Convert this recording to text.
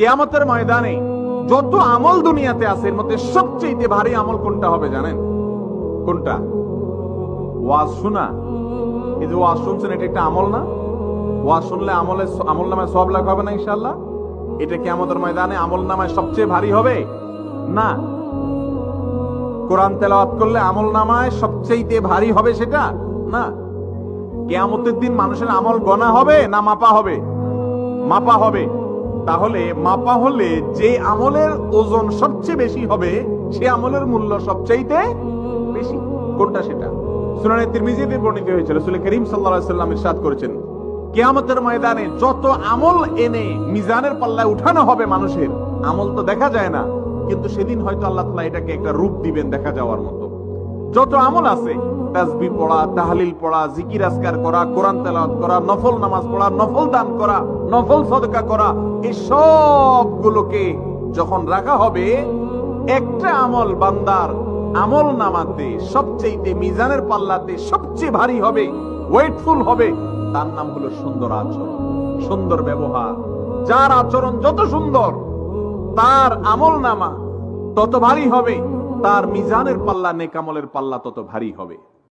কিয়ামতের ময়দানে যত আমল দুনিয়াতে আছে এর মধ্যে সবচেয়ে ভারী আমল কোনটা হবে জানেন? কোনটা? ওয়াজ শোনা। এই যে ওয়াজ শুনছেন, এটা একটা আমল না? ওয়াজ শুনলে আমল নামায় সওয়াব লাভ হবে না ইনশাআল্লাহ? এটা কিয়ামতের ময়দানে আমল নামায় সবচেয়ে ভারী হবে না? কোরআন তেলাওয়াত করলে আমল নামায় সবচেয়ে ভারী হবে সেটা না? কিয়ামতের দিন মানুষের আমল গণা হবে না মাপা হবে? মাপা হবে। তাহলে মাপা হলে যে আমলের ওজন সবচেয়ে বেশি হবে সে আমলের মূল্য সবচাইতে বেশি। কোনটা সেটা? সুনানে তিরমিজিতে বর্ণিত হয়েছে, রাসূল করিম সাল্লাল্লাহু আলাইহি ওয়াসাল্লাম ইরশাদ করেছেন, কিয়ামতের ময়দানে যত আমল এনে মিজানের পাল্লায় উঠানো হবে মানুষের, আমল তো দেখা যায় না, কিন্তু সেদিন হয়তো আল্লাহ তাআলা এটাকে একটা রূপ দিবেন দেখা যাওয়ার মতো। যত আমল আছে, তাসবিহ পড়া, তাহলিল পড়া, জিকির আজকার করা, কোরআন তেলাওয়াত করা, নফল নামাজ পড়া, নফল দান করা, নফল সাদকা করা, এই সবগুলোকে যখন রাখা হবে, একটা আমল বান্দার আমল নামাতে সবচেয়ে মিজানের পাল্লাতে সবচেয়ে ভারী হবে, ওয়েটফুল হবে, তার নাম হলো সুন্দর আচরণ, সুন্দর ব্যবহার। যার আচরণ যত সুন্দর তার আমল নামা তত ভারী হবে, তার মিজানের পাল্লা নেক আমলের পাল্লা তত ভারী হবে।